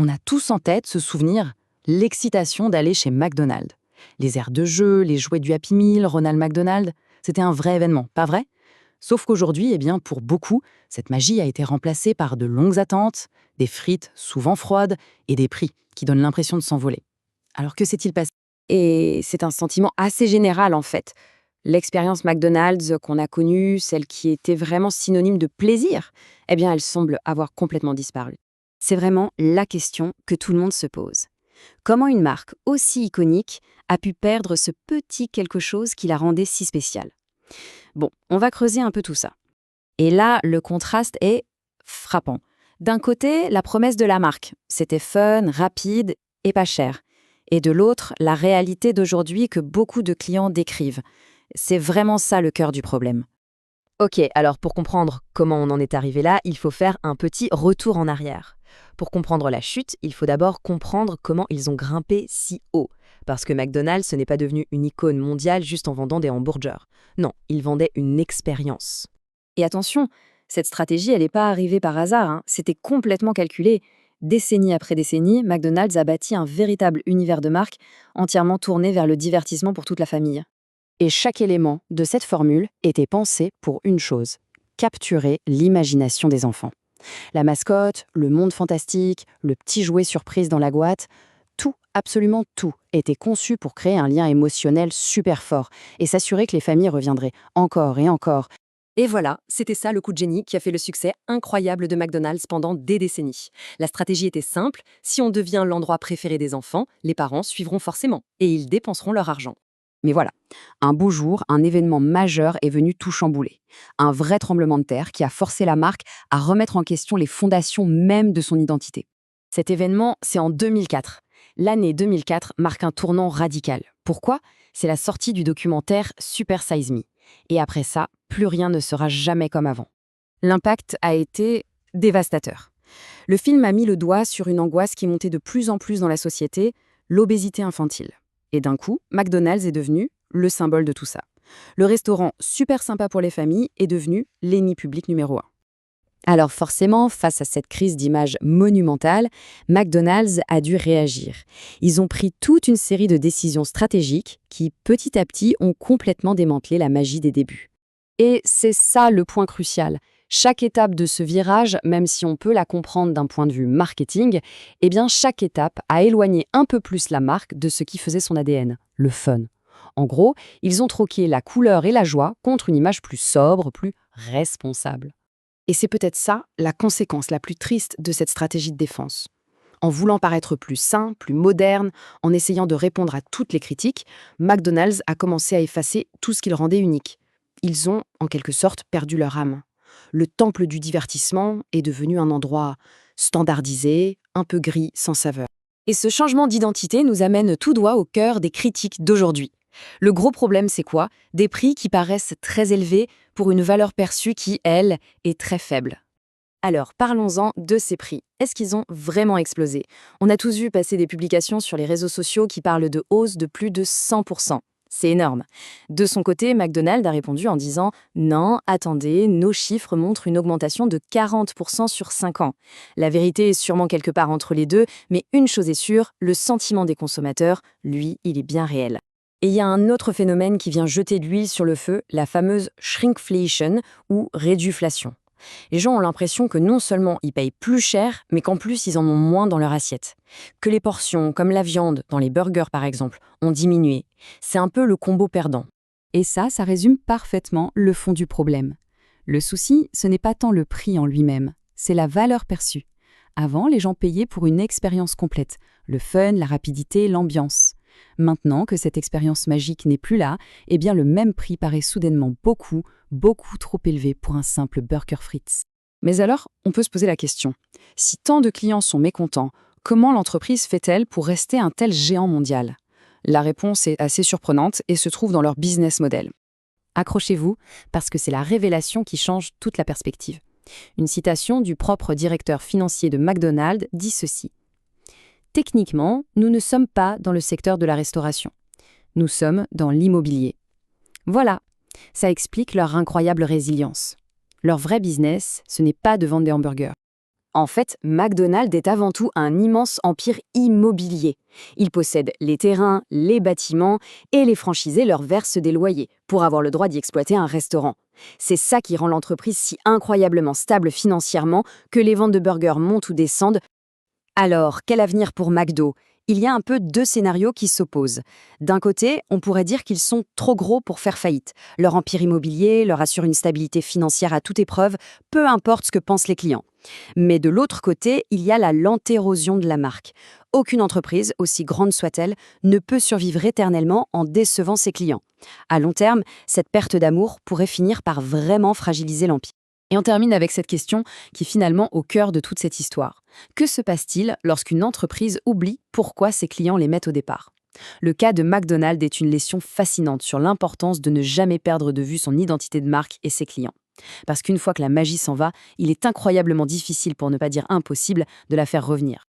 On a tous en tête ce souvenir, l'excitation d'aller chez McDonald's. Les aires de jeu, les jouets du Happy Meal, Ronald McDonald, c'était un vrai événement, pas vrai? Sauf qu'aujourd'hui, pour beaucoup, cette magie a été remplacée par de longues attentes, des frites souvent froides et des prix qui donnent l'impression de s'envoler. Alors que s'est-il passé? Et c'est un sentiment assez général en fait. L'expérience McDonald's qu'on a connue, celle qui était vraiment synonyme de plaisir, eh bien elle semble avoir complètement disparu. C'est vraiment la question que tout le monde se pose. Comment une marque aussi iconique a pu perdre ce petit quelque chose qui la rendait si spéciale? Bon, on va creuser un peu tout ça. Et là, le contraste est frappant. D'un côté, la promesse de la marque. C'était fun, rapide et pas cher. Et de l'autre, la réalité d'aujourd'hui que beaucoup de clients décrivent. C'est vraiment ça le cœur du problème. Ok, alors pour comprendre comment on en est arrivé là, il faut faire un petit retour en arrière. Pour comprendre la chute, il faut d'abord comprendre comment ils ont grimpé si haut. Parce que McDonald's, ce n'est pas devenu une icône mondiale juste en vendant des hamburgers. Non, ils vendaient une expérience. Et attention, cette stratégie, elle n'est pas arrivée par hasard, hein. C'était complètement calculé. Décennie après décennie, McDonald's a bâti un véritable univers de marque entièrement tourné vers le divertissement pour toute la famille. Et chaque élément de cette formule était pensé pour une chose, capturer l'imagination des enfants. La mascotte, le monde fantastique, le petit jouet surprise dans la boîte, tout, absolument tout, était conçu pour créer un lien émotionnel super fort et s'assurer que les familles reviendraient encore et encore. Et voilà, c'était ça le coup de génie qui a fait le succès incroyable de McDonald's pendant des décennies. La stratégie était simple, si on devient l'endroit préféré des enfants, les parents suivront forcément et ils dépenseront leur argent. Mais voilà, un beau jour, un événement majeur est venu tout chambouler. Un vrai tremblement de terre qui a forcé la marque à remettre en question les fondations même de son identité. Cet événement, c'est en 2004. L'année 2004 marque un tournant radical. Pourquoi? C'est la sortie du documentaire Super Size Me. Et après ça, plus rien ne sera jamais comme avant. L'impact a été dévastateur. Le film a mis le doigt sur une angoisse qui montait de plus en plus dans la société, l'obésité infantile. Et d'un coup, McDonald's est devenu le symbole de tout ça. Le restaurant super sympa pour les familles est devenu l'ennemi public numéro 1. Alors forcément, face à cette crise d'image monumentale, McDonald's a dû réagir. Ils ont pris toute une série de décisions stratégiques qui, petit à petit, ont complètement démantelé la magie des débuts. Et c'est ça le point crucial. Chaque étape de ce virage, même si on peut la comprendre d'un point de vue marketing, chaque étape a éloigné un peu plus la marque de ce qui faisait son ADN, le fun. En gros, ils ont troqué la couleur et la joie contre une image plus sobre, plus responsable. Et c'est peut-être ça la conséquence la plus triste de cette stratégie de défense. En voulant paraître plus sain, plus moderne, en essayant de répondre à toutes les critiques, McDonald's a commencé à effacer tout ce qui le rendait unique. Ils ont, en quelque sorte, perdu leur âme. Le temple du divertissement est devenu un endroit standardisé, un peu gris, sans saveur. Et ce changement d'identité nous amène tout droit au cœur des critiques d'aujourd'hui. Le gros problème, c'est quoi? Des prix qui paraissent très élevés pour une valeur perçue qui, elle, est très faible. Alors, parlons-en de ces prix. Est-ce qu'ils ont vraiment explosé? On a tous vu passer des publications sur les réseaux sociaux qui parlent de hausse de plus de 100%. C'est énorme. De son côté, McDonald's a répondu en disant « Non, attendez, nos chiffres montrent une augmentation de 40% sur 5 ans. » La vérité est sûrement quelque part entre les deux, mais une chose est sûre, le sentiment des consommateurs, lui, il est bien réel. Et il y a un autre phénomène qui vient jeter de l'huile sur le feu, la fameuse shrinkflation ou réduflation. Les gens ont l'impression que non seulement ils payent plus cher, mais qu'en plus ils en ont moins dans leur assiette. Que les portions, comme la viande, dans les burgers par exemple, ont diminué. C'est un peu le combo perdant. Et ça résume parfaitement le fond du problème. Le souci, ce n'est pas tant le prix en lui-même, c'est la valeur perçue. Avant, les gens payaient pour une expérience complète, le fun, la rapidité, l'ambiance. Maintenant que cette expérience magique n'est plus là, le même prix paraît soudainement beaucoup trop élevé pour un simple burger frites. Mais alors, on peut se poser la question. Si tant de clients sont mécontents, comment l'entreprise fait-elle pour rester un tel géant mondial? La réponse est assez surprenante et se trouve dans leur business model. Accrochez-vous, parce que c'est la révélation qui change toute la perspective. Une citation du propre directeur financier de McDonald's dit ceci. Techniquement, nous ne sommes pas dans le secteur de la restauration. Nous sommes dans l'immobilier. Voilà, ça explique leur incroyable résilience. Leur vrai business, ce n'est pas de vendre des hamburgers. En fait, McDonald's est avant tout un immense empire immobilier. Il possède les terrains, les bâtiments et les franchisés leur versent des loyers pour avoir le droit d'y exploiter un restaurant. C'est ça qui rend l'entreprise si incroyablement stable financièrement que les ventes de burgers montent ou descendent. Alors, quel avenir pour McDo? Il y a un peu deux scénarios qui s'opposent. D'un côté, on pourrait dire qu'ils sont trop gros pour faire faillite. Leur empire immobilier leur assure une stabilité financière à toute épreuve, peu importe ce que pensent les clients. Mais de l'autre côté, il y a la lente érosion de la marque. Aucune entreprise, aussi grande soit-elle, ne peut survivre éternellement en décevant ses clients. À long terme, cette perte d'amour pourrait finir par vraiment fragiliser l'empire. Et on termine avec cette question qui est finalement au cœur de toute cette histoire. Que se passe-t-il lorsqu'une entreprise oublie pourquoi ses clients les mettent au départ? Le cas de McDonald's est une leçon fascinante sur l'importance de ne jamais perdre de vue son identité de marque et ses clients. Parce qu'une fois que la magie s'en va, il est incroyablement difficile, pour ne pas dire impossible, de la faire revenir.